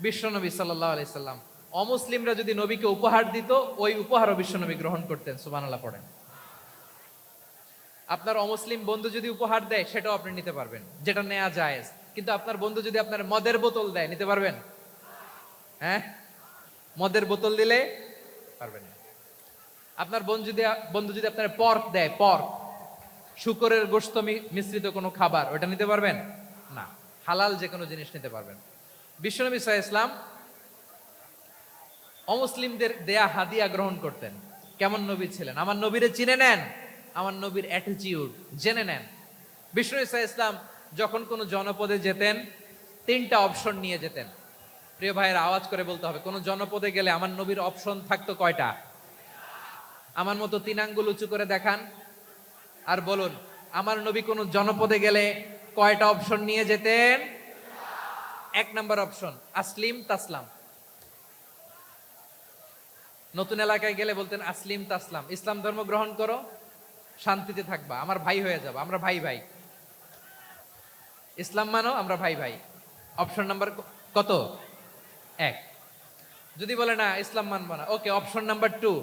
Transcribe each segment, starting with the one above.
বিশ্বনবী সাল্লাল্লাহু আলাইহি সাল্লাম অমুসলিমরা যদি নবীকে উপহার দিত, ওই উপহারও বিশ্বনবী গ্রহণ করতেন। সুবহানাল্লাহ পড়েন। আপনার অমুসলিম বন্ধু যদি উপহার দেয়, সেটাও আপনি নিতে পারবেন, যেটা নেওয়া জায়েজ। কিন্তু আপনার বন্ধু যদি আপনার মদের বোতল দেয়, নিতে পারবেন? হ্যাঁ, মদের বোতল দিলে পারবেন না। আপনার বন্ধু যদি আপনার পর্ক দেয়, পর্ক, শুকরের গোশত মিশ্রিত কোনো খাবার, ওটা নিতে পারবেন না। হালাল যে কোনো জিনিস নিতে পারবেন। বিশ্বনবী সাল্লাল্লাহু আলাইহি ওয়াসাল্লাম অমুসলিমদের দেয়া হাদিয়া গ্রহণ করতেন। কেমন নবী ছিলেন? আমার নবীরে চিনে নেন, আমার নবীর অ্যাটিটিউড জেনে নেন। বিষ্ণু ইসা ইসলাম যখন কোনো জনপদে যেতেন, তিনটা অপশন নিয়ে যেতেন। প্রিয় ভাইয়ের, আওয়াজ করে বলতে হবে, কোন জনপদে গেলে আমার নবীর অপশন থাকতো কয়টা? আমার মতো তিন আঙ্গুল উঁচু করে দেখান আর বলুন, আমার নবী কোন জনপদে গেলে কয়টা অপশন নিয়ে যেতেন? এক নাম্বার অপশন, আসলিম তাসলাম। নতুন এলাকায় গেলে বলতেন আসলিম তাসলাম, ইসলাম ধর্ম গ্রহণ করো, শান্তিতে থাকবা, আমার ভাই হয়ে যাবো, আমরা ভাই ভাই। ইসলাম মানো, আমরা ভাই ভাই। অপশন নাম্বার কত? এক। যদি বলে না ইসলাম মানবো না, ওকে, অপশন নাম্বার টু,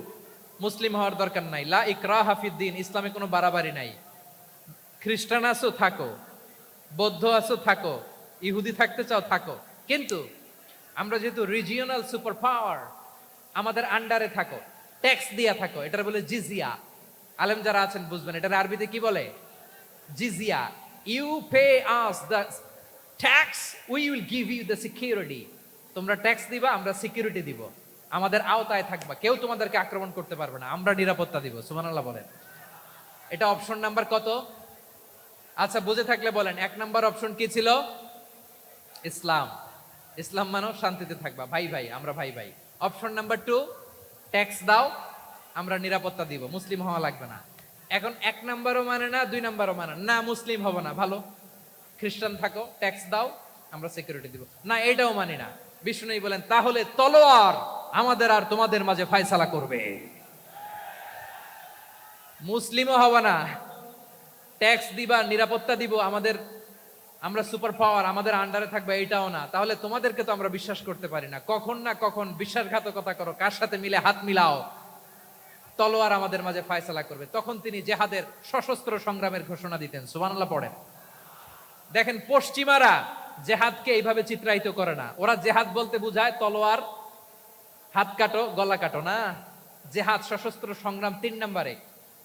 মুসলিম হওয়ার দরকার নাই, লা ইকরাহা ফিদ্দিন, ইসলামে কোনো বাড়াবাড়ি নাই। খ্রিস্টান আছো থাকো, বৌদ্ধ আছো থাকো, ইহুদি থাকতে চাও থাকো, কিন্তু আমরা যেহেতু রিজিওনাল সুপার পাওয়ার, আমাদের আন্ডারে থাকো, ট্যাক্স দিয়া থাকো, এটার বলে জিজিয়া। আলেম যারা আছেন বুঝবেন, এটার আরবিতে কি বলে? জিজিয়া। You pay us the tax, we will give you the security. তোমরা ট্যাক্স দিবা, আমরা সিকিউরিটি দিব, আমাদের আওতায় থাকবা, কেউ তোমাদেরকে আক্রমণ করতে পারবে না, আমরা নিরাপত্তা দিব। সুবহানাল্লাহ বলেন। এটা অপশন নাম্বার কত? আচ্ছা, বুঝে থাকলে বলেন, এক নাম্বার অপশন কি ছিল? ইসলাম। ইসলাম মানো, শান্তিতে থাকবা, ভাই ভাই, আমরা ভাই ভাই। অপশন নাম্বার টু, ট্যাক্স দাও, আমরা নিরাপত্তা দিব, মুসলিম হওয়া লাগবে না। এখন এক নাম্বারও মানে না, দুই নাম্বারও মানে না, মুসলিম হবো না, ভালো, খ্রিস্টান থাকো, ট্যাক্স দাও, আমরা সিকিউরিটি দিব না, এইটাও মানি না। বিষ্ণু বলেন, তাহলে তলোয়ার আমাদের আর তোমাদের মাঝে ফায়সালা করবে। মুসলিমও হবো না, ট্যাক্স দিবা, নিরাপত্তা দিব, আমরা সুপার পাওয়ার, আমাদের আন্ডারে থাকবে, এইটাও না। তাহলে তোমাদেরকে তো আমরা বিশ্বাস করতে পারি না, কখন না কখন বিশ্বাসঘাতকতা করো, কার সাথে মিলে হাত মিলাও, তলোয়ার আমাদের মাঝে ফায়সালা করবে। তখন তিনি জেহাদের সশস্ত্র সংগ্রামের ঘোষণা দিতেন। সুবহানাল্লাহ পড়েন। দেখেন, পশ্চিমারা জেহাদকে এইভাবে চিত্রায়িত করে না। ওরা জেহাদ বলতে বুঝায় তলোয়ার, হাত কাটো, গলা কাটো, না। জেহাদ সশস্ত্র সংগ্রাম 3 নম্বরে।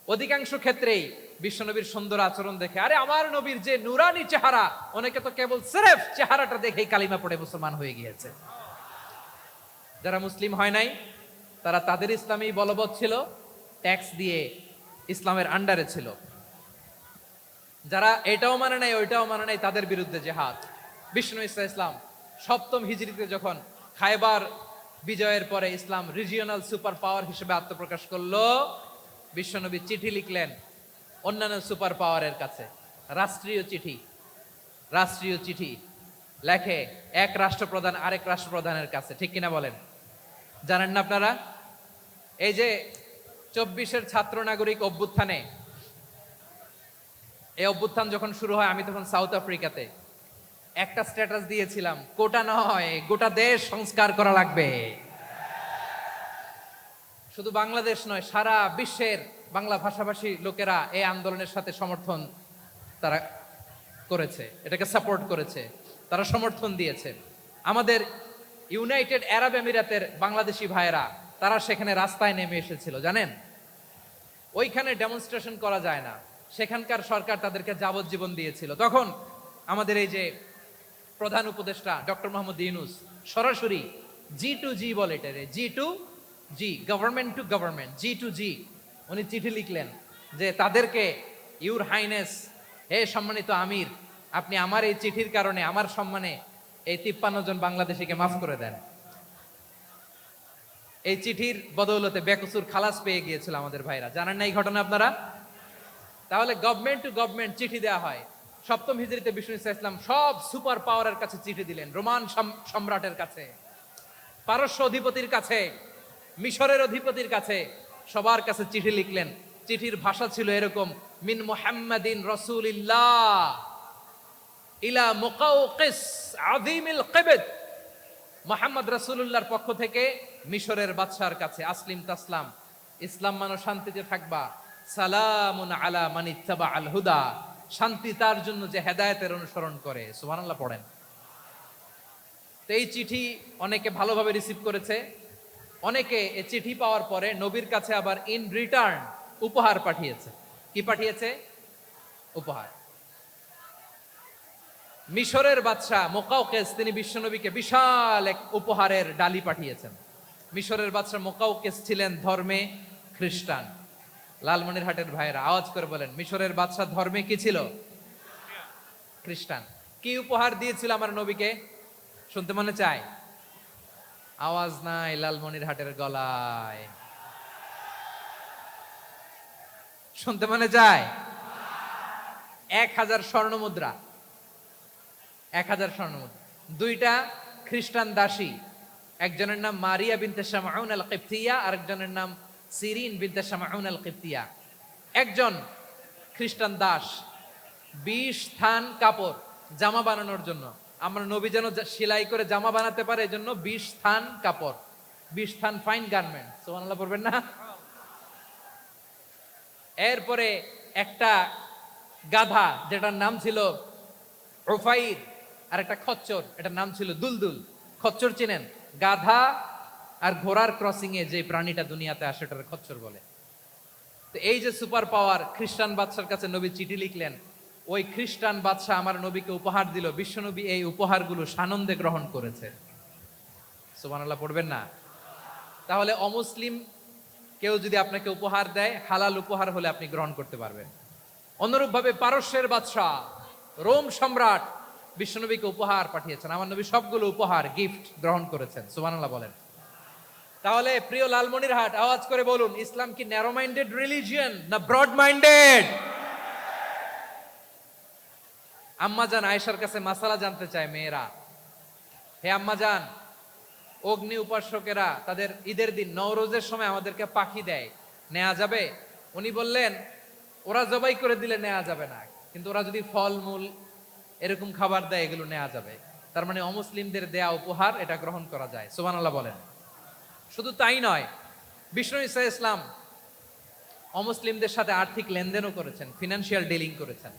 অধিকাংশ ক্ষেত্রেই বিশ্বনবীর সুন্দর আচরণ দেখে, আরে আমার নবীর যে নুরানি চেহারা, অনেকে তো কেবল সিরেফ চেহারাটা দেখেই কালিমা পড়ে মুসলমান হয়ে গিয়েছে। যারা মুসলিম হয় নাই, তারা তাদের ইসলামেই বলবৎ ছিল, ট্যাক্স দিয়ে ইসলামের আন্ডারে ছিল। যারা এটাও মানে নাই, ওইটাও মানে নাই, তাদের বিরুদ্ধে জেহাদ। বিষ্ণু ইসলাম 7ম হিজরিতে যখন খায়বার বিজয়ের পরে ইসলাম রিজিওনাল সুপার পাওয়ার হিসেবে আত্মপ্রকাশ করলো, বিশ্বনবী চিঠি লিখলেন অন্যান্য সুপার পাওয়ারের কাছে, রাষ্ট্রীয় চিঠি লেখে এক রাষ্ট্রপ্রধান আরেক রাষ্ট্রপ্রধানের কাছে। ঠিক কিনা বলেন? জানেন না আপনারা? এই যে 24-এর ছাত্র নাগরিক অভ্যুত্থানে, এই অভ্যুত্থান যখন শুরু হয়, আমি তখন সাউথ আফ্রিকাতে, একটা স্ট্যাটাস দিয়েছিলাম, কোটা নয়, গোটা দেশ সংস্কার করা লাগবে। শুধু বাংলাদেশ নয়, সারা বিশ্বের বাংলা ভাষাভাষী লোকেরা এই আন্দোলনের সাথে সমর্থন তারা করেছে, এটাকে সাপোর্ট করেছে, তারা সমর্থন দিয়েছে। আমাদের ইউনাইটেড আরব আমিরাতের বাংলাদেশি ভাইয়েরা, তারা সেখানে রাস্তায় নেমে এসেছিল, জানেন? ওইখানে ডেমনস্ট্রেশন করা যায় না, সেখানকার সরকার তাদেরকে যাবজ্জীবন দিয়েছিল। তখন আমাদের এই যে প্রধান উপদেষ্টা ডক্টর মোহাম্মদ ইউনূস সরাসরি G2G বলে, এটারে G2G, government to government, G2G, উনি চিঠি লিখলেন যে তাদেরকে, ইউর হাইনেস, হে সম্মানিত আমির, আপনি আমার এই চিঠির কারণে আমার সম্মানে এই 53 জন বাংলাদেশিকে মাফ করে দেন। এই চিঠির বদৌলতে বেকসুর খালাস পেয়ে গিয়েছিল আমাদের ভাইরা। জানেন না এই ঘটনা আপনারা? তাহলে গভর্নমেন্ট টু গভর্নমেন্ট চিঠি দেওয়া হয়। 7ম হিজরিতে বিষ্ণু ইসলাম সব সুপার পাওয়ারের কাছে চিঠি দিলেন, রোমান সম্রাটের কাছে, পারস্য অধিপতির কাছে, মিশরের অধিপতির কাছে, সবার কাছে চিঠি লিখলেন। চিঠির ভাষা ছিল এরকম, মিন মুহাম্মাদিন রাসূলিল্লাহ ইলা মুকাওকিস আযীমিল কিবত, মুহাম্মদ রাসূলুল্লাহর পক্ষ থেকে মিশরের বাদশার কাছে আসলিম তাসলাম, ইসলাম মানো শান্তিতে থাকবা, সালামুন আলা মান ইত্তাবা আল হুদা, শান্তি তার জন্য যে হেদায়েতের অনুসরণ করে। সুবহানাল্লাহ পড়েন। তো এই চিঠি অনেকে ভালোভাবে রিসিভ করেছে, অনেকে এই চিঠি পাওয়ার পরে নবীর কাছে আবার ইন রিটার্ন উপহার পাঠিয়েছে। কি পাঠিয়েছে? উপহার। মিশরের বাদশা মুকাউকেস তিনি বিশ্বনবীকে বিশাল এক উপহারের ডালি পাঠিয়েছেন। মিশরের বাদশা মুকাউকেস ছিলেন ধর্মে খ্রিস্টান। লালমনিরহাটের ভাইয়েরা আওয়াজ করে বলেন, মিশরের বাদশা ধর্মে কি ছিল? খ্রিস্টান। কি উপহার দিয়েছিল আমার নবীকে? শুনতে মনে চায়? আওয়াজ নাই লালমনিরহাটের গলায়। শুনতে মনে চায়? 1000 স্বর্ণ মুদ্রা। 1000 স্বর্ণ মুদ্রা। দুইটা খ্রিস্টান দাসী, একজনের নাম মারিয়া বিনতে শামাউন আল কিবতিয়া, আরেকজনের নাম সিরিন বিনতে শামাউন আল কিবতিয়া। একজন খ্রিস্টান দাস 20 থান কাপড় জামা বানানোর জন্য, আমরা নবী যেন সেলাই করে জামা বানাতে পারে এজন্য 20 থান কাপড়, 20 থান ফাইন গার্মেন্ট। সুবহানাল্লাহ পড়বেন না? এরপরে একটা গাধা যেটার নাম ছিল উফাইর, আর একটা খচ্চর, এটার নাম ছিল দুলদুল। খচ্চর চিনেন? গাধা আর ঘোড়ার ক্রসিং এ যে প্রাণীটা দুনিয়াতে আসে এটার খচ্চর বলে। তো এই যে সুপার পাওয়ার খ্রিস্টান বাদশার কাছে নবী চিঠি লিখলেন, ওই খ্রিস্টান বাদশা আমার নবীকে উপহার দিল। বিশ্বনবী এই উপহারগুলো সানন্দে গ্রহণ করেছে। সুবহানাল্লাহ পড়বেন না? তাহলে অমুসলিম কেউ যদি আপনাকে উপহার দেয়, হালাল উপহার হলে আপনি গ্রহণ করতে পারবেন। অনুরূপভাবে পারস্যের বাদশা, রোম সম্রাট বিশ্বনবীকে উপহার পাঠিয়েছেন। আমার নবী সবগুলো উপহার গিফট গ্রহণ করেছেন। সুবহানাল্লাহ বলেন। তাহলে প্রিয় লালমনিরহাট আওয়াজ করে বলুন, ইসলাম কি ন্যারো মাইন্ডেড রিলিজিয়ন না ব্রড মাইন্ডেড? আম্মাজান আয়েশার কাছে মাসালা জানতে চায় মেয়েরা, হে আম্মাজান, অগ্নি উপাসকেরা তাদের ঈদের দিন নওরোজের সময় আমাদেরকে পাখি দেয়, নেওয়া যাবে? উনি বললেন, ওরা জবাই করে দিলে নেওয়া যাবে না, কিন্তু ওরা যদি ফলমূল এরকম খাবার দেয় এগুলো নেওয়া যাবে। তার মানে অমুসলিমদের দেয়া উপহার এটা গ্রহণ করা যায়। সুবহানাল্লাহ বলেন। শুধু তাই নয়, বিষ্ণু ঈসা ইসলাম অমুসলিমদের সাথে আর্থিক লেনদেনও করেছেন, ফিনান্সিয়াল ডিলিং করেছেন।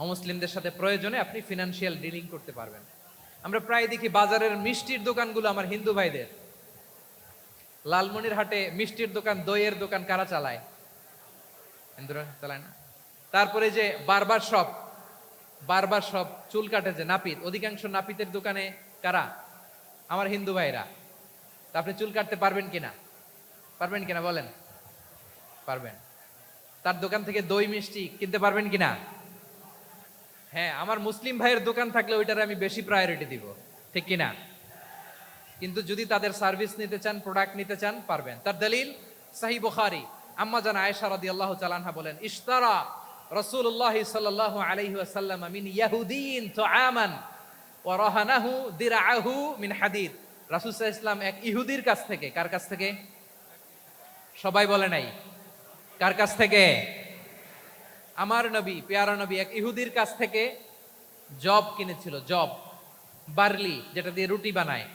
অমুসলিমদের সাথে প্রয়োজনে আপনি ফিনান্সিয়াল ডিলিং করতে পারবেন। আমরা প্রায় দেখি বাজারের মিষ্টির দোকানগুলো আমার হিন্দু ভাইদের। লালমনিরহাটে মিষ্টির দোকান, দইয়ের দোকান কারা চালায়? হিন্দুরা চালায় না? তারপরে যে বারবার শপ, চুল কাটে যে নাপিত, অধিকাংশ নাপিতের দোকানে কারা? আমার হিন্দু ভাইরা। তা আপনি চুল কাটতে পারবেন কিনা? পারবেন কিনা বলেন? পারবেন। তার দোকান থেকে দই মিষ্টি কিনতে পারবেন কিনা? হ্যাঁ, আমার মুসলিম ভাইয়ের দোকান থাকলে ওইটার আমি বেশি প্রায়োরিটি দিব, ঠিক কিনা? কিন্তু যদি তাদের সার্ভিস নিতে চান, প্রোডাক্ট নিতে চান, পারবেন। তার দলিল সহিহ বুখারী, আম্মা জান আয়েশা রাদিয়াল্লাহু তাআলা আনহা বলেন, ইশতারা রাসূলুল্লাহ সাল্লাল্লাহু আলাইহি ওয়াসাল্লাম মিন ইয়াহুদিয়িন তুআমান ওয়া রাহানাহু দিরআহু মিন হাদিদ। রাসূল সাল্লাল্লাহু আলাইহি ওয়াসাল্লাম এক ইহুদির কাছ থেকে, কার কাছ থেকে? সবাই বলে নাই কার কাছ থেকে? আমার নবী, পেয়ারা নবী এক ইহুদির কাছ থেকে জব কিনেছিল। জব, বার্লি, যেটা দিয়ে রুটি বানায়।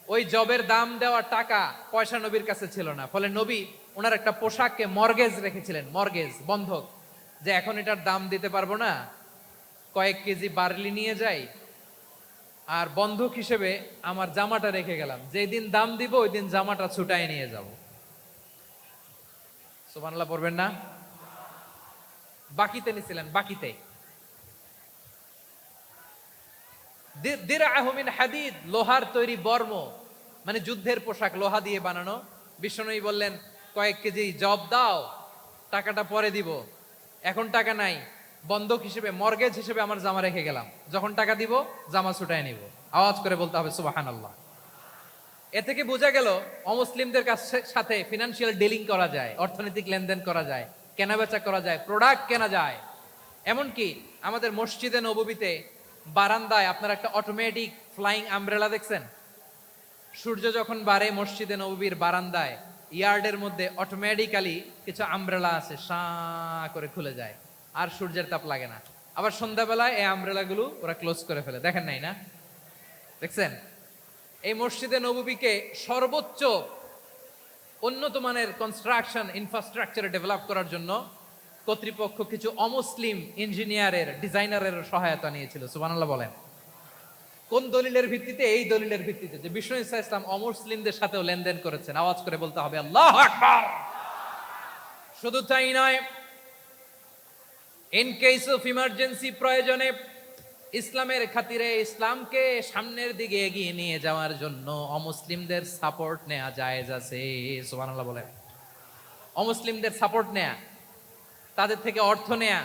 ওই জবের দাম দেওয়ার টাকা পয়সা নবীর কাছে ছিল না, ফলে নবী ওনার একটা পোশাককে মর্গেজ রেখেছিলেন, মর্গেজ, বন্ধক, যে এখন এটার দাম দিতে পারবো না, কয়েক কেজি বার্লি নিয়ে যাই আর বন্ধক হিসেবে আমার জামাটা রেখে গেলাম, যেদিন দাম দিব ওই দিন জামাটা ছুটায় নিয়ে যাব। সুবহানাল্লাহ পড়বেন না? বাকিতে নিছিলেন, বাকিতে। দিরআহু মিন হাদিদ, লোহার তৈরি বর্ম, মানে যুদ্ধের পোশাক, লোহা দিয়ে বানানো। বিষ্ণুনবী বললেন, কয়েক কেজি জব দাও, টাকাটা পরে দিব, এখন টাকা নাই, বন্ধক হিসেবে, মর্গেজ হিসেবে আমার জামা রেখে গেলাম, যখন টাকা দিব জামা ছুটায় নিব। আওয়াজ করে বলতে হবে সুবহানাল্লাহ। এ থেকে বোঝা গেল অমুসলিমদের সাথে ফিনান্সিয়াল ডিলিং করা যায়, অর্থনৈতিক লেনদেন করা যায়, কেনাবেচা করা যায়, প্রোডাক্ট কেনা যায়। এমনকি আমাদের মসজিদে নববীতে বারান্দায় আপনার একটা অটোমেটিক ফ্লাইং আমব্রেলা দেখছেন? সূর্য যখন বাড়ে মসজিদে নববীর বারান্দায় ইয়ার্ডের মধ্যে অটোমেটিক্যালি কিছু আমব্রেলা আছে, সাঁ করে খুলে যায়, আর সূর্যের তাপ লাগে না। আবার সন্ধ্যাবেলায় এই আমব্রেলাগুলো ওরা ক্লোজ করে ফেলে, দেখেন নাই না? দেখছেন? এই মসজিদে নববীকে সর্বোচ্চ উন্নত মানের কনস্ট্রাকশন ইনফ্রাস্ট্রাকচারে ডেভেলপ করার জন্য কর্তৃপক্ষ কিছু অমুসলিম ইঞ্জিনিয়ারের ডিজাইনারের সহায়তা নিয়েছিল। সুবহানাল্লাহ বলেন। কোন দলিলের ভিত্তিতে? এই দলিলের ভিত্তিতে যে বিষ্ণু ঈসা ইসলাম অমুসলিমদের সাথেও লেনদেন করেছেন। আওয়াজ করে বলতে হবে আল্লাহু আকবার। শুধু তাই নয়, ইন কেস অফ ইমার্জেন্সি, প্রয়োজনে ইসলামের খাতিরে ইসলামকে সামনের দিকে এগিয়ে নিয়ে যাওয়ার জন্য অমুসলিমদের সাপোর্ট নেওয়া জায়েজ আছে। সুবহানাল্লাহ বলেন। অমুসলিমদের সাপোর্ট নেয়া, তাদের থেকে অর্থ নেয়া,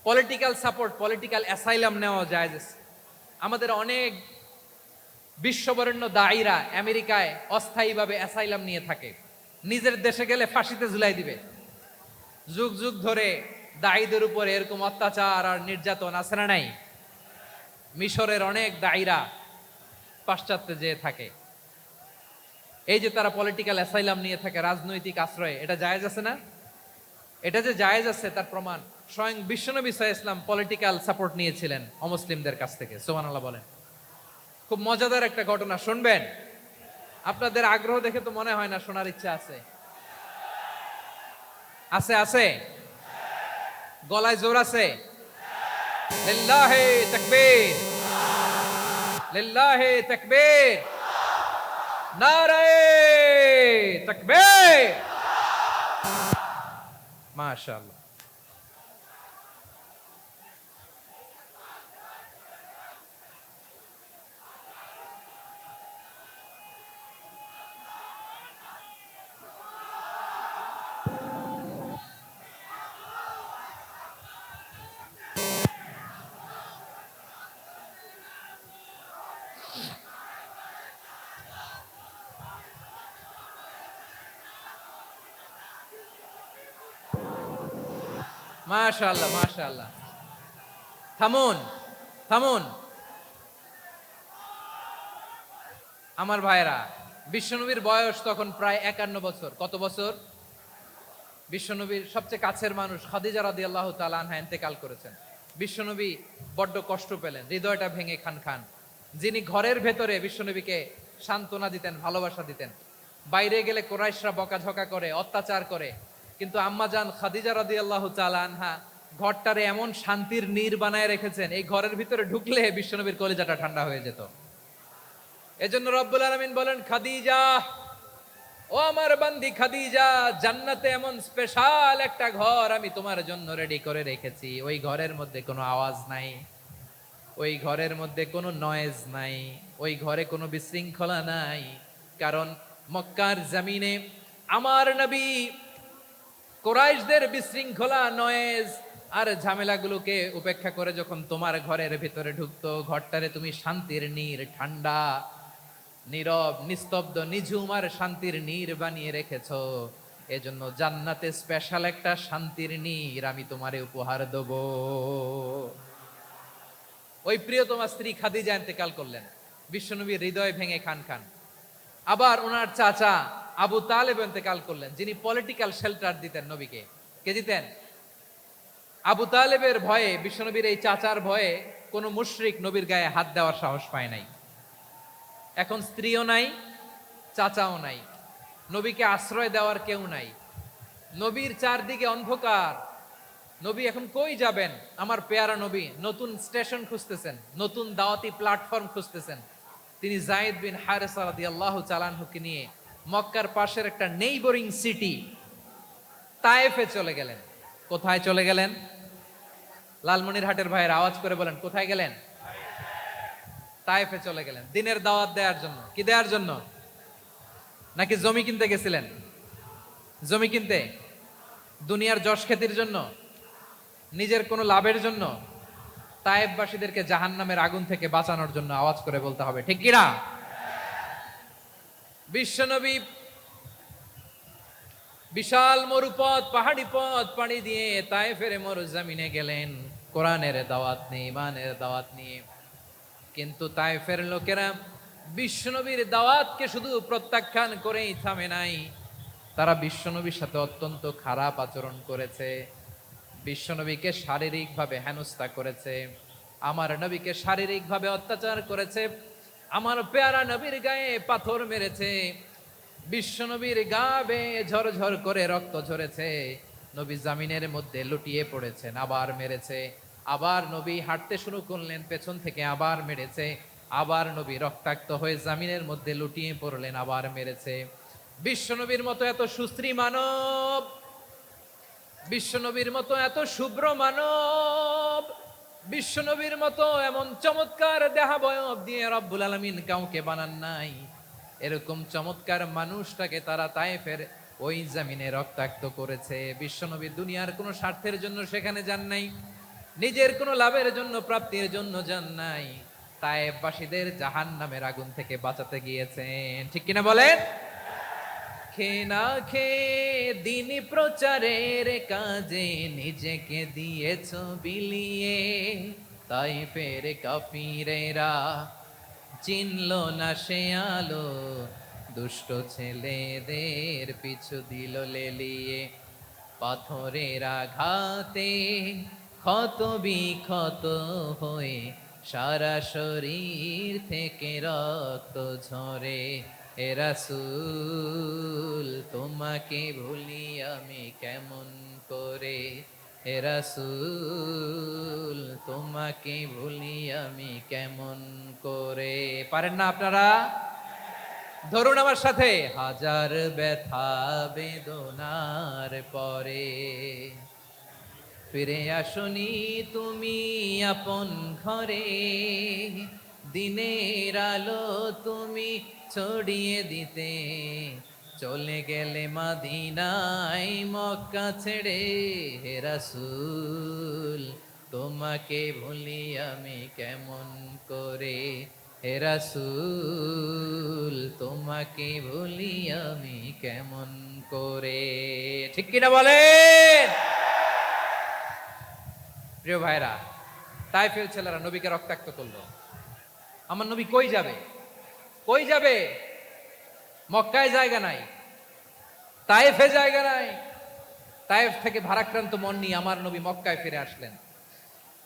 পলিটিক্যাল সাপোর্ট, পলিটিক্যাল অ্যাসাইলাম নেওয়া জায়েজ আছে। আমাদের অনেক বিশ্ববরেণ্য দায়ীরা আমেরিকায় অস্থায়ীভাবে অ্যাসাইলাম নিয়ে থাকে, নিজের দেশে গেলে ফাঁসিতে ঝুলাই দিবে। যুগ যুগ ধরে দায়ীদের উপরে এরকম অত্যাচার আর নির্যাতন আছে না নাই? মিশরের অনেক দায়ীরা পাশ্চাত্যে যেয়ে থাকে। এই যে তারা পলিটিক্যাল অ্যাসাইলাম নিয়ে থাকে, রাজনৈতিক আশ্রয়, এটা জায়েজ আছে না? এটা যে জায়েজ আছে তার প্রমাণ স্বয়ং বিশ্বনবী সাল্লাল্লাহু আলাইহি ওয়াসাল্লাম পলিটিক্যাল সাপোর্ট নিয়েছিলেন অমুসলিমদের কাছ থেকে। সুবহানাল্লাহ বলেন। খুব মজাদার একটা ঘটনা, শুনবেন? আপনাদের আগ্রহ দেখে তো মনে হয় না শোনার ইচ্ছা আছে। আছে আছে, গলায় জোর আছে। লিল্লাহি তাকবীর, লিল্লাহি তাকবীর, নারায়ে তাকবীর। মাশাআল্লাহ। মাশাআল্লাহ মাশাআল্লাহ। থামুন থামুন আমার ভাইরা। বিশ্বনবীর বয়স তখন প্রায় 51 বছর। কত বছর? বিশ্বনবীর সবচেয়ে কাছের মানুষ খাদিজা রাদিয়াল্লাহু তাআলা আনহা ইন্তেকাল করেছেন। বিশ্বনবী বড্ড কষ্ট পেলেন, হৃদয়টা ভেঙে খান খান। যিনি ঘরের ভেতরে বিশ্বনবীকে সান্ত্বনা দিতেন, ভালোবাসা দিতেন, বাইরে গেলে কুরাইশরা বকাঝকা করে, অত্যাচার করে, কিন্তু আম্মাজান খাদিজা রাদিয়াল্লাহু তাআলা আনহা ঘরটারে এমন শান্তির নীড় বানায় রেখেছেন, এই ঘরের ভিতরে ঢুকলে বিশ্বনবীর কলিজাটা ঠান্ডা হয়ে যেত। এজন্য রব্বুল আলামিন বলেন, খাদিজা, ও আমার বান্দি খাদিজা, জান্নাতে এমন স্পেশাল একটা ঘর আমি তোমার জন্য রেডি করে রেখেছি। ওই ঘরের মধ্যে কোনো আওয়াজ নাই, ওই ঘরের মধ্যে কোনো নয়েজ নাই, ওই ঘরে কোনো বিশৃঙ্খলা নাই। কারণ মক্কার জমিনে আমার নবী কুরাইশদের বিশৃঙ্খলা, নয়েজ আর ঝামেলাগুলোকে উপেক্ষা করে যখন তোমার ঘরের ভিতরে ঢুকতো, ঘরটারে তুমি শান্তির নীড়, ঠান্ডা, নীরব, নিস্তব্ধ, নিঝুম আর শান্তির নীড় বানিয়ে রেখেছো। এজন্য জান্নাতে স্পেশাল একটা শান্তির নীড় আমি তোমারে উপহার দেব। ওই প্রিয়তমা স্ত্রী খাদিজা ইন্তেকাল করলেন, বিশ্বনবীর হৃদয় ভেঙে খান খান। আবার ওনার চাচা আবু তালেব ইন্তেকাল করলেন, যিনি পলিটিক্যাল শেল্টার দিতেন নবীকে। কে দিতেন? আবু তালেবের ভয়ে, বিশ্বনবীর এই চাচার ভয়ে কোনো মুশরিক নবীর গায়ে হাত দেওয়ার সাহস পায় নাই। এখন স্ত্রীও নাই, চাচাও নাই, নবীকে আশ্রয় দেওয়ার কেউ নাই। নবীর চারদিকে অন্ধকার। নবী এখন কই যাবেন? আমার পেয়ারা নবী নতুন স্টেশন খুঁজতেছেন, নতুন দাওয়াতি প্ল্যাটফর্ম খুঁজতেছেন। তিনি যায়েদ বিন হারেসা রাদিয়াল্লাহু তাআলা আনহুকে নিয়ে মক্কার পাশের একটা নেইবরিং সিটি তায়েফে চলে গেলেন। কোথায় চলে গেলেন? লালমনিরহাটের ভাইয়ের আওয়াজ করে বলেন, কোথায় গেলেন? তায়েফে চলে গেলেন দিনের দাওয়াত দেওয়ার জন্য। কি দেওয়ার জন্য? নাকি জমি কিনতে গেছিলেন? জমি কিনতে? দুনিয়ার যশ খ্যাতির জন্য? নিজের কোনো লাভের জন্য? তায়েফবাসীদেরকে জাহান্নামের আগুন থেকে বাঁচানোর জন্য। আওয়াজ করে বলতে হবে ঠিক কিনা? বিশ্বনবী বিশাল মরুপথ, পাহাড়ি পথ পাড়ি দিয়ে তায়েফের মরুজমিনে গেলেন কোরআনের দাওয়াত নিয়ে, ইমানের দাওয়াত নিয়ে। কিন্তু তায়েফের লোকেরা বিশ্বনবীর দাওয়াতকে শুধু প্রত্যাখ্যান করেই থামে নাই, তারা বিশ্বনবীর সাথে অত্যন্ত খারাপ আচরণ করেছে। বিশ্বনবীকে শারীরিকভাবে হেনস্থা করেছে, আমার নবীকে শারীরিকভাবে অত্যাচার করেছে। আমার পেয়ারা নবীর গায়ে পাথর মেরেছে, বিশ্ব নবীর গা বেয়ে ঝরঝর করে রক্ত ঝরেছে, নবী জামিনের মধ্যে লুটিয়ে পড়েছেন, আবার মেরেছে, আবার নবী হাঁটতে শুরু করলেন, পেছন থেকে আবার মেরেছে, আবার নবী রক্তাক্ত হয়ে জামিনের মধ্যে লুটিয়ে পড়লেন, আবার মেরেছে। বিশ্ব নবীর মতো এত সুশ্রী মানব, বিশ্ব নবীর মতো এত শুভ্র মানব, বিশ্ব নবীর মতো এমন চমৎকার দেহাবয়ব দিয়ে রব্বুল আলামিন কাউকে বানান নাই। এরকম চমৎকার মানুষটাকে তারা তায়েফের ওই জমিনে রক্তাক্ত করেছে। বিশ্ব নবী দুনিয়ার কোনো স্বার্থের জন্য সেখানে যান নাই, নিজের কোনো লাভের জন্য, প্রাপ্তির জন্য যান নাই, তায়েফবাসীদের জাহান্নামের আগুন থেকে বাঁচাতে গিয়েছেন। ঠিক কিনা বলেন? খেয়ে না খেয়ে দিন প্রচারের কাজে নিজেকে দিয়েছ বিলিয়ে, তাই ফের কাফিরেরা চিনল না সে আলো, দুষ্ট ছেলেদের পিছু দিল লেলিয়ে, পাথরের আঘাতে ক্ষত বিক্ষত হয়ে সারা শরীর থেকে রক্ত ঝরে। হে রাসূল তোমাকে ভুলি আমি কেমন করে, হে রাসূল তোমাকে ভুলি আমি কেমন করে। পারেন না আপনারা? ধরুন আমার সাথে, হাজার ব্যথা বেদনার পরে ফিরে আসনি তুমি আপন ঘরে, দিনের আলো তুমি ছড়িয়ে দিতে, চলে গেলে মদিনায় মক্কা ছেড়ে। হে রাসূল তোমাকে ভুলি আমি কেমন করে, হে রাসূল তোমাকে ভুলি আমি কেমন করে। ঠিক কিনা বলেন? প্রিয় ভাইরা, তায়েফের ছেলেরা নবীকে রক্তাক্ত করলো। আমার নবী কই যাবে? কই যাবে? মক্কায় জায়গা নাই, তায়েফে জায়গা নাই। তায়েফ থেকে ভারাক্রান্ত মন নিয়ে আমার নবী মক্কায় ফিরে আসলেন।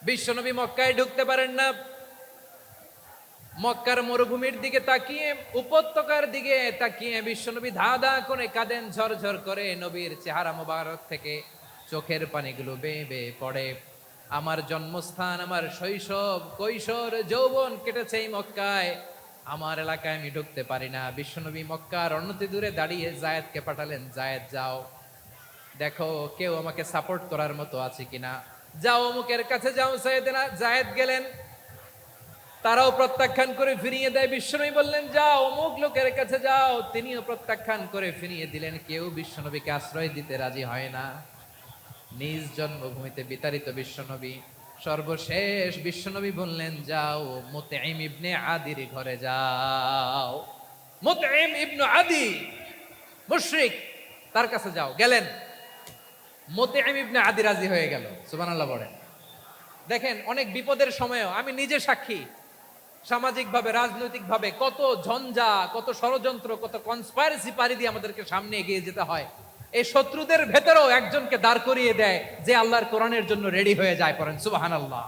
বিশ্ব নবী মক্কায় ঢুকতে পারেন না। মক্কার মরুভূমির দিকে তাকিয়ে, উপত্যকার দিকে তাকিয়ে বিশ্বনবী ধা ধা করে কাঁদেন, ঝরঝর করে নবীর চেহারা মোবারক থেকে চোখের পানিগুলো বেয়ে বেয়ে পড়ে। আমার জন্মস্থান, আমার শৈশব, কৈশোর, যৌবন কেটেছে এই মক্কায়, আমার এলাকায় আমি ঢুকতে পারি না। বিশ্বনবী মক্কার অনতি দূরে দাঁড়িয়ে জায়েদকে পাঠালেন, জায়েদ যাও দেখো কেউ আমাকে সাপোর্ট করার মতো আছে কিনা, যাও অমুকের কাছে যাও। জায়েদ গেলেন, তারাও প্রত্যাখ্যান করে ফিরিয়ে দেয়। বিশ্বনবী বললেন যাও অমুক লোকের কাছে যাও, তিনিও প্রত্যাখ্যান করে ফিরিয়ে দিলেন। কেউ বিশ্বনবীকে আশ্রয় দিতে রাজি হয় না। নিজ জন্মভূমিতে বিতাড়িত বিশ্বনবী, সর্বশেষ বিশ্বনবী বললেন যাও মুতঈম ইবনে আদির ঘরে যাও। মুতঈম ইবনে আদি মুশরিক, তার কাছে যাও। গেলেন, মুতঈম ইবনে আদি রাজি হয়ে গেল। সুবহানাল্লাহ বলেন। দেখেন, অনেক বিপদের সময়ও আমি নিজে সাক্ষী, সামাজিকভাবে, রাজনৈতিকভাবে কত ঝঞ্ঝা, কত ষড়যন্ত্র, কত কনস্পাইরেসি পাড়ি দিয়ে আমাদেরকে সামনে এগিয়ে যেতে হয়। এই শত্রুদের ভেতরেও একজনকে দাঁড় করিয়ে দেয় যে আল্লাহর কোরআনের জন্য রেডি হয়ে যায়। পড়েন সুবহানাল্লাহ।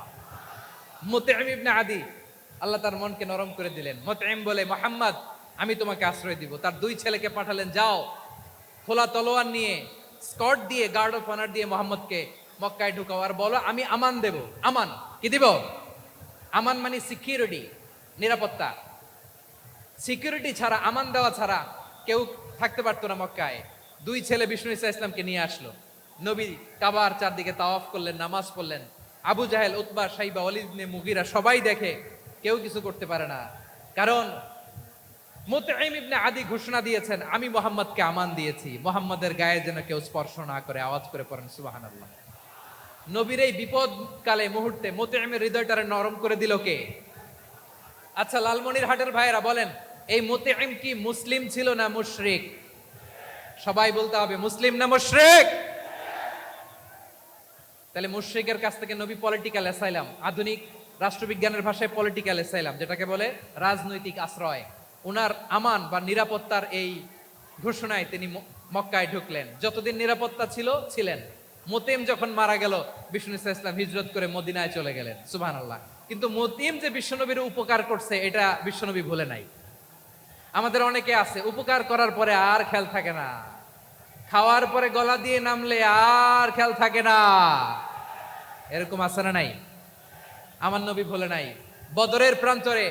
মুতঈম ইবনে আদি, আল্লাহ তার মনকে নরম করে দিলেন। মুতঈম বলে, মুহাম্মদ আমি তোমাকে আশ্রয় দিব। তার দুই ছেলেকে পাঠালেন, যাও খোলা তলোয়ার নিয়ে, স্কট দিয়ে, গার্ড অফ অনার দিয়ে মুহাম্মদকে মক্কায় ঢুকাও, আর বলো আমি আমান দেব। আমান কি দিব? আমান মানে সিকিউরিটি, নিরাপত্তা। সিকিউরিটি ছাড়া, আমান দেওয়া ছাড়া কেউ থাকতে পারতো না মক্কায়। দুই ছেলে বিষ্ণু ইসা ইসলামকে নিয়ে আসলো। নবী কাবার চারদিকে তাওয়াফ করলেন, নামাজ পড়লেন। আবু জাহেল, উতবা, সাইবা, ওয়ালিদ ইবনে মুগীরা সবাই দেখে, কেউ কিছু করতে পারে না। কারণ মুতঈম ইবনে আদি ঘোষণা দিয়েছেন, আমি মুহাম্মদকে আমান দিয়েছি, মুহাম্মদের গায়ে যেন কেউ স্পর্শ না করে। আওয়াজ করে পড়েন সুবহানাল্লাহ। নবীর এই বিপদ কালে মুহূর্তে মুতঈমের হৃদয়টারে নরম করে দিল কে? আচ্ছা, লালমনির হাটের ভাইয়েরা বলেন, এই মুতঈম কি মুসলিম ছিল না মুশরিক? সবাই বলতে হবে মুসলিম না মুশরিক। তাহলে মুশরিকের কাছ থেকে নবী পলিটিক্যাল অ্যাসাইলাম, আধুনিক রাষ্ট্রবিজ্ঞানের ভাষায় পলিটিক্যাল অ্যাসাইলাম যেটাকে বলে, রাজনৈতিক আশ্রয়, উনার আমান বা নিরাপত্তার এই ঘোষণায় তিনি মক্কায় ঢুকলেন। যতদিন নিরাপত্তা ছিল ছিলেন, মুতিম যখন মারা গেল, বিষ্ণু ইসলাম হিজরত করে মদিনায় চলে গেলেন, সুবহানাল্লাহ। কিন্তু মুতিম যে বিশ্বনবীর উপকার করছে এটা বিশ্বনবী ভুলে নাই। আমাদের অনেকে আছে উপকার করার পরে আর খেয়াল থাকে না, খাওয়ার পরে গলা দিয়ে নামলে আর খেয়াল থাকে না, এরকম আছে না নাই? আমার নবী ভুলে নাই। বদরের প্রান্তরে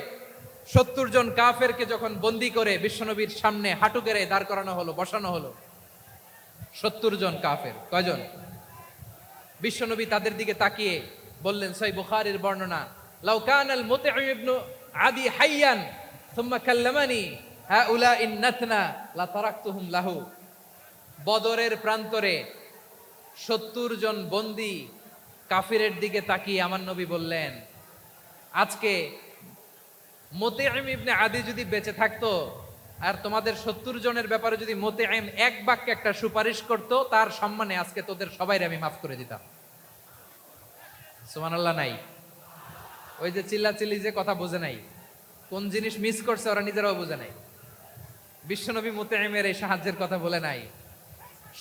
70 জন কাফেরকে যখন বন্দি করে বিশ্বনবীর সামনে হাঁটু গেড়ে দাঁড় করানো হলো, বসানো হলো, 70 জন কাফের, কয়জন? বিশ্বনবী তাদের দিকে তাকিয়ে বললেন, সহিহ বুখারীর বর্ণনা, লাউ কানাল মুতঈম ইবনু আদি হাইয়ান সুম্মা কাল্লামানি হাউলা ইন্নাতনা লা তারাকতুহুম লাহু। বদরের প্রান্তরে 70 জন বন্দী কাফিরের দিকে তাকিয়ে আমার নবী বললেন, আজকে মুতঈম ইবনে আদি যদি বেঁচে থাকতো আর তোমাদের 70 জনের ব্যাপারে যদি মুতঈম এক বাক্যে একটা সুপারিশ করত, তার সম্মানে আজকে তোদের সবাইরে আমি মাফ করে দিতাম। সুবহানাল্লাহ নাই? ওই যে চিল্লাচিল্লি যে কথা বোঝে নাই, কোন জিনিস মিস করছে ওরা নিজেরাও বোঝে নাই। বিশ্বনবী মুতঈমের এই সাহায্যের কথা বলে নাই।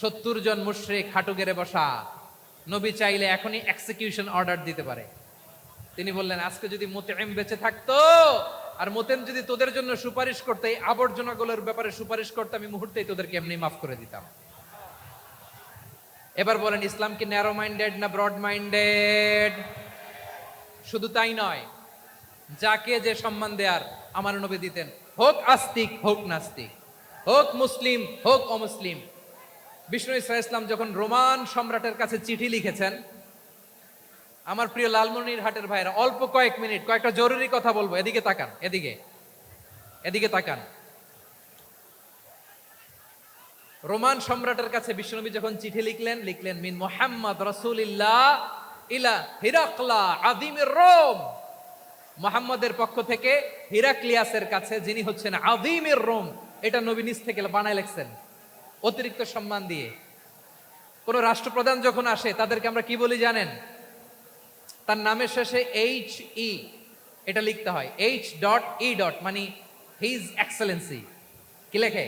70 জন মুশরিক হাঁটু গেড়ে বসা, নবী চাইলে এখনই এক্সিকিউশন অর্ডার দিতে পারে। তিনি বললেন, আজকে যদি মুতঈম বেঁচে থাকতো আর মুতঈম যদি তোদের জন্য সুপারিশ করতে, এই আবর্জনাগুলোর ব্যাপারে সুপারিশ করতে, আমি মুহূর্তেই তোদেরকে এমনি মাফ করে দিতাম। এবার বলেন, ইসলাম কি ন্যারো মাইন্ডেড না ব্রড মাইন্ডেড? শুধু তাই নয়, যাকে যে সম্মান দেয়ার আমার নবী দিতেন, হোক আস্তিক হোক নাস্তিক, হোক মুসলিম হোক অমুসলিম। বিষ্ণু ইসলাম যখন রোমান সম্রাটের কাছে চিঠি লিখেছেন, আমার প্রিয় লালমনির হাটের ভাইরা, অল্প কয়েক মিনিট কয়েকটা জরুরি কথা বলবো, এদিকে তাকান, এদিকে তাকান। রোমান সম্রাটের কাছে বিশ্বনবী যখন চিঠি লিখলেন মিন মুহাম্মদ রাসূলিল্লাহ ইলা হিরাকলা আযীমির রোম। মুহাম্মদের পক্ষ থেকে হিরাক্লিয়াসের কাছে, যিনি হচ্ছেন আযীমির রোম। এটা নবী নিজ থেকে বানায় লিখছেন, অতিরিক্ত সম্মান দিয়ে। কোন রাষ্ট্রপ্রধান যখন আসে তাদেরকে আমরা কি বলি জানেন? তার নামের শেষে HE এটা লিখতে হয়, H.E. মানে হিজ এক্সেলেন্সি। কি লেখে?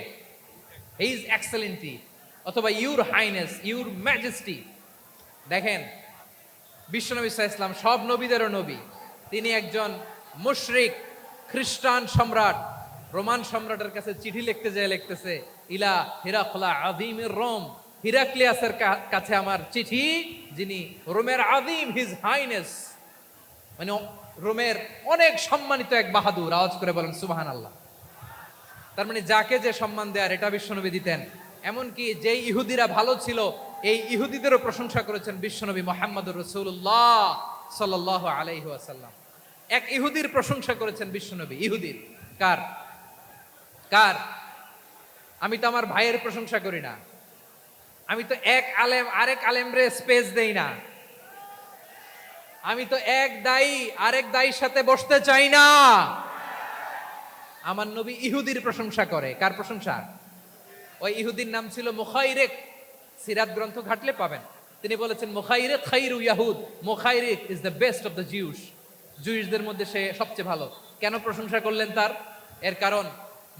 হিজ এক্সেলেন্টি, অথবা ইউর হাইনেস, ইউর ম্যাজেস্টি। দেখেন, বিশ্বনবী সাল্লাল্লাহু আলাইহি ওয়াসাল্লাম সব নবীদেরও নবী। তিনি একজন মুশরিক খ্রিস্টান সম্রাট, রোমান সম্রাটের কাছে চিঠি লিখতে যায়, লিখতেছে ইলা হিরাকলা আযীমির রোম, হিরাক্লিয়াসের কাছে আমার চিঠি, যিনি রোমের আযীম, হিজ হাইনেস, মানে রোমের অনেক সম্মানিত এক বাহাদুর। আওয়াজ করে বলেন সুবহানাল্লাহ। তার মানে যাকে যে সম্মান দেয়ার এটা বিশ্বনবী দিতেন। এমনকি যেই ইহুদিরা ভালো ছিল, এই ইহুদিদেরও প্রশংসা করেছেন বিশ্বনবী মুহাম্মদুর রাসূলুল্লাহ সাল্লাল্লাহু আলাইহি ওয়াসাল্লাম। এক ইহুদির প্রশংসা করেছেন বিশ্বনবী। ইহুদির কার? আমি তো আমার ভাইয়ের প্রশংসা করি না, আমি তো এক আলেম আরেক আলেমরে স্পেস দেই না, আমি তো এক দায়ী আরেক দায়ীর সাথে বসতে চাই না। আমার নবী ইহুদির প্রশংসা করে। কার প্রশংসা? ওই ইহুদির নাম ছিল মুখাইরেক। সিরাত গ্রন্থ ঘাটলে পাবেন। তিনি বলেছেন, মুখাইরেক খাইরু ইয়াহুদ, মুখাইরেক is the best of the Jews. জুইসদের মধ্যে সে সবচেয়ে ভালো। কেন প্রশংসা করলেন তার? এর কারণ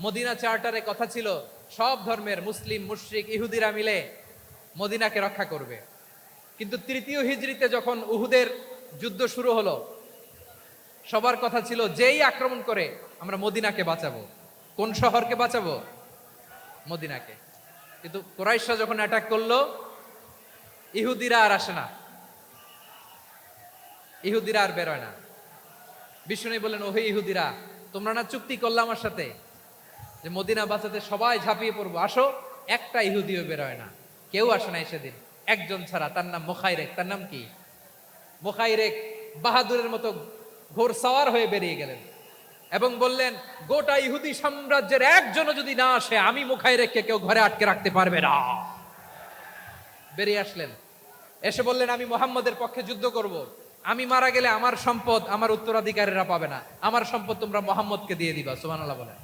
মদিনা চার্টারে কথা ছিল সব ধর্মের মুসলিম, মুশরিক, ইহুদিরা মিলে মদিনাকে রক্ষা করবে। কিন্তু তৃতীয় হিজরিতে যখন উহুদের যুদ্ধ শুরু হলো, সবার কথা ছিল যেই আক্রমণ করে আমরা মদিনাকে বাঁচাবো। কোন শহরকে বাঁচাবো? মদিনাকে। কিন্তু কুরাইশরা যখন অ্যাটাক করলো, ইহুদিরা আর আসে না, ইহুদিরা আর বেরোয় না। বিষ্ণু বললেন, ওহে ইহুদিরা, তোমরা না চুক্তি করলে আমার সাথে যে মদিনা বাঁচাতে সবাই ঝাঁপিয়ে পড়বো, আসো। একটা ইহুদিও বেরোয় না, কেউ আসে নাই সেদিন, একজন ছাড়া। তার নাম মুখাইরেক। তার নাম কি? মুখাইরেক বাহাদুরের মতো ঘোড়সাওয়ার হয়ে বেরিয়ে গেলেন এবং বললেন, গোটা ইহুদি সাম্রাজ্যের একজনও যদি না আসে, আমি মুখাইরেককে কেউ ঘরে আটকে রাখতে পারবে না। বেরিয়ে আসলেন, এসে বললেন, আমি মুহাম্মদের পক্ষে যুদ্ধ করব। আমি মারা গেলে আমার সম্পদ আমার উত্তরাধিকারীরা পাবে না, আমার সম্পদ তোমরা মুহাম্মদকে দিয়ে দিবা। সুবহানাল্লাহ বলেন।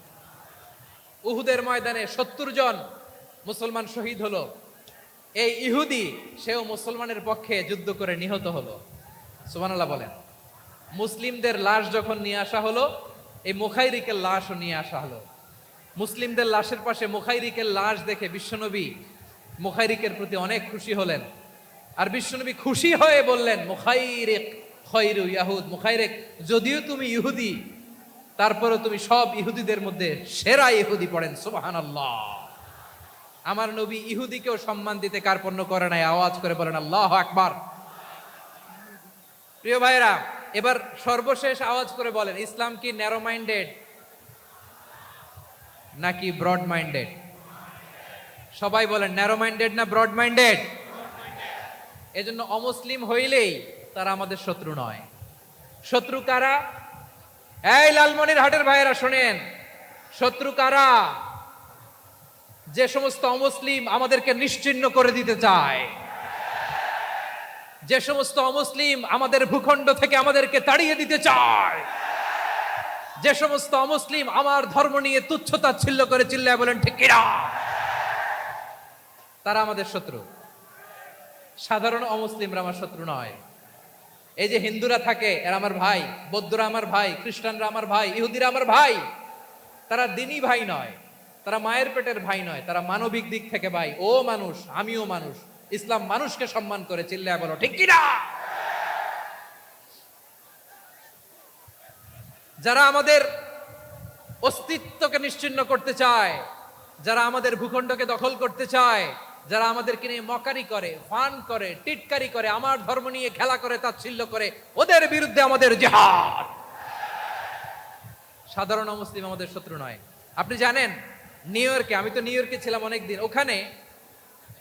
উহুদের ময়দানে 70 জন মুসলমান শহীদ হলো। এই ইহুদি, সেও মুসলমানের পক্ষে যুদ্ধ করে নিহত হলো। সুবহানাল্লাহ বলেন। মুসলিমদের লাশ যখন নিয়ে আসা হলো, এই মুখাইরিকের লাশও নিয়ে আসা হলো। মুসলিমদের লাশের পাশে মুখাইরিকের লাশ দেখে বিশ্বনবী মুখাইরিকের প্রতি অনেক খুশি হলেন। আর বিশ্বনবী খুশি হয়ে বললেন মুখাইরিক খৈরু ইয়াহুদ, মুখাইরিক যদিও তুমি ইহুদি তারপরে তুমি সব ইহুদিদের মধ্যে সেরা ইহুদি পড়েন সুবহানাল্লাহ। আমার নবী ইহুদিকেও সম্মান দিতে কার্পণ্য করে নাই, আওয়াজ করে বলেন আল্লাহু আকবার। প্রিয় ভাইরা, এবার সর্বশেষ আওয়াজ করে বলেন ইসলাম কি ন্যারো মাইন্ডেড নাকি ব্রড মাইন্ডেড? সবাই বলেন ন্যারো মাইন্ডেড না ব্রড মাইন্ডেড? এজন্য অমুসলিম হইলেই তারা আমাদের শত্রু নয়। শত্রু কারা? এই লালমনিরহাটের ভাইয়েরা শোনেন, শত্রু কারা? যে সমস্ত অমুসলিম আমাদেরকে নিশ্চিহ্ন করে দিতে চায়, যে সমস্ত অমুসলিম আমাদের ভূখণ্ড থেকে আমাদেরকে তাড়িয়ে দিতে চায়, যে সমস্ত অমুসলিম আমার ধর্ম নিয়ে তুচ্ছতাচ্ছিল্য করে চিল্লায় বলেন ঠিক কিনা, তারা আমাদের শত্রু। সাধারণ অমুসলিমরা আমার শত্রু নয়। এই যে হিন্দুরা থাকে এরা আমার ভাই, বৌদ্ধরা আমার ভাই, খ্রিস্টানরা আমার ভাই, ইহুদিরা আমার ভাই। তারা দিনই ভাই নয়, তারা মায়ের পেটের ভাই নয়, তারা মানবিক দিক থেকে ভাই। ও মানুষ, আমিও মানুষ। ইসলাম মানুষকে সম্মান করে, চিল্লায় বলো ঠিক কিনা। যারা আমাদের অস্তিত্বকে নিশ্চিহ্ন করতে চায়, যারা আমাদের ভূখণ্ডকে দখল করতে চায়, যারা আমাদেরকে নিয়ে মকারি করে, ফান করে, টিটকারি করে, আমার ধর্ম নিয়ে খেলা করে, তাচ্ছিল্য করে, ওদের বিরুদ্ধে আমাদের জিহাদ। সাধারণ মুসলিম আমাদের শত্রু নয়। আপনি জানেন নিউ ইয়র্কে, আমি তো নিউ ইয়র্কে ছিলাম অনেকদিন, ওখানে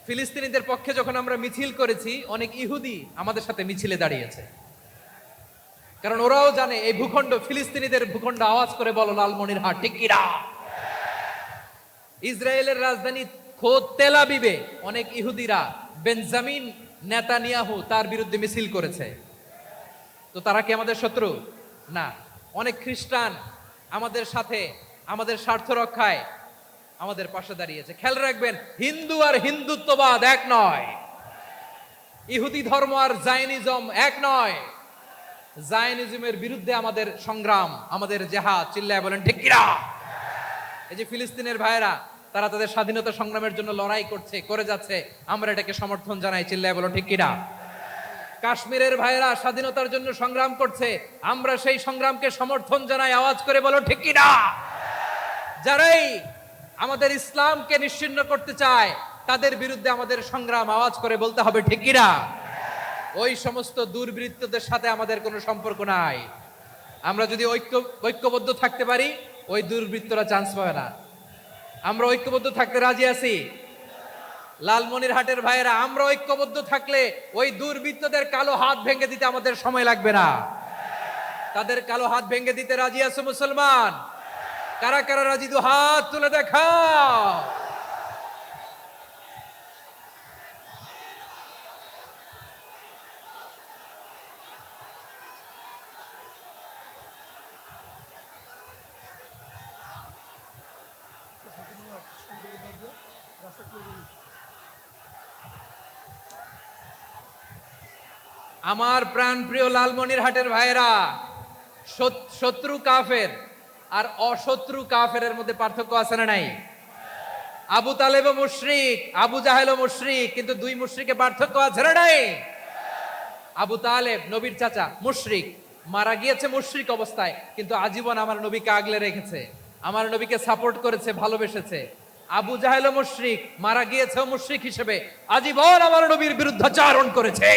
ফিলিস্তিনিদের পক্ষে যখন আমরা মিছিল করেছি অনেক ইহুদি আমাদের সাথে মিছিলে দাঁড়িয়েছে। কারণ ওরাও জানে এই ভূখণ্ড ফিলিস্তিনিদের ভূখণ্ড। আওয়াজ করে বলো লালমনিরহাট ঠিক কিনা। ইসরায়েলের রাজধানী খোদ তেল আবিবে অনেক ইহুদিরা বেঞ্জামিন নেতানিয়াহু তার বিরুদ্ধে মিছিল করেছে। তো তারা কি আমাদের শত্রু? না। অনেক খ্রিস্টান আমাদের সাথে আমাদের স্বার্থ রক্ষায় আমাদের পাশে দাঁড়িয়েছে। খেয়াল রাখবেন, হিন্দু আর হিন্দুত্ববাদ এক নয়, ইহুদি ধর্ম আর জায়নিজম এক নয়। জায়নিজমের বিরুদ্ধে আমাদের সংগ্রাম, আমাদের জেহাদ, চিল্লায় বলেন ঠিক কিনা। এই যে ফিলিস্তিনের ভাইয়েরা, তারা তাদের স্বাধীনতা সংগ্রামের জন্য লড়াই করছে, করে যাচ্ছে, আমরা এটাকে সমর্থন জানাই, চিল্লায় বলো ঠিক কিনা। কাশ্মীরের ভাইয়েরা স্বাধীনতার জন্য সংগ্রাম করছে, আমরা সেই সংগ্রামকে সমর্থন জানাই, আওয়াজ করে বলো ঠিক কিনা। যারাই আমাদের ইসলামকে নিশ্চিহ্ন করতে চায় তাদের বিরুদ্ধে আমাদের সংগ্রাম, আওয়াজ করে বলতে হবে ঠিক কিনা। ওই সমস্ত দুর্বৃত্তদের সাথে আমাদের কোনো সম্পর্ক নাই। আমরা যদি ঐক্যবদ্ধ থাকতে পারি ওই দুর্বৃত্তরা চান্স পাবে না। আমরা ঐক্যবদ্ধ থাকতে রাজি আছি। লালমনিরহাটের ভাইয়েরা, আমরা ঐক্যবদ্ধ থাকলে ওই দুর্বৃত্তদের কালো হাত ভেঙে দিতে আমাদের সময় লাগবে না। তাদের কালো হাত ভেঙে দিতে রাজি আছে মুসলমান? কারা কারা রাজি? দু হাত তুলে দেখাও। আমার প্রাণ প্রিয় লালমনিরহাটের ভাইয়েরা, শত্রু কাফের আর অশত্রু কাফেরের মধ্যে পার্থক্য আছে না নাই? আবু তালেবও মুশরিক, আবু জাহেলও মুশরিক, কিন্তু দুই মুশরিকে পার্থক্য আছে না নাই? আবু তালেব নবীর চাচা, মুশরিক, মারা গিয়েছে মুশরিক অবস্থায়, কিন্তু আজীবন আমার নবীকে আগলে রেখেছে, আমার নবীকে সাপোর্ট করেছে, ভালোবেসেছে। আবু জাহেলও মুশরিক, মারা গিয়েছেও মুশরিক হিসেবে, আজীবন আমার নবীর বিরুদ্ধাচারণ করেছে।